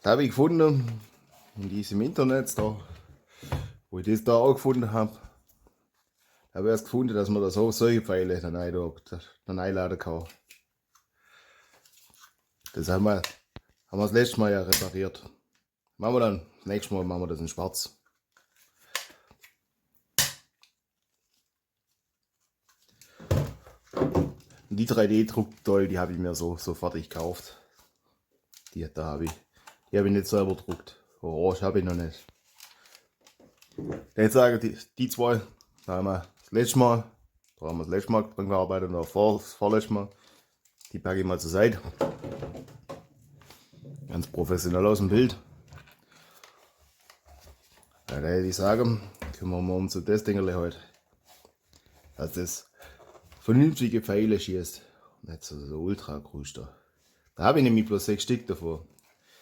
Da habe ich gefunden, in diesem Internet, da, wo ich das da auch gefunden habe, habe ich erst gefunden, dass man da so solche Pfeile dann einladen kann. Das haben wir das letzte Mal ja repariert. Machen wir dann, das nächste Mal machen wir das in schwarz. Und die 3D-Druckdoll, die habe ich mir so fertig gekauft. Die habe ich nicht selber gedruckt. Orange habe ich noch nicht. Ich sage, die zwei, da haben wir das letzte Mal dran gearbeitet oder das vorletzte Mal. Die packe ich mal zur Seite. Ganz professionell aus dem Bild. Ja, da hätte ich sagen, kümmern wir uns um das Ding heute. Dass das vernünftige Pfeile schießt. Nicht so ultra groß da. Da habe ich nämlich bloß 6 Stück davon.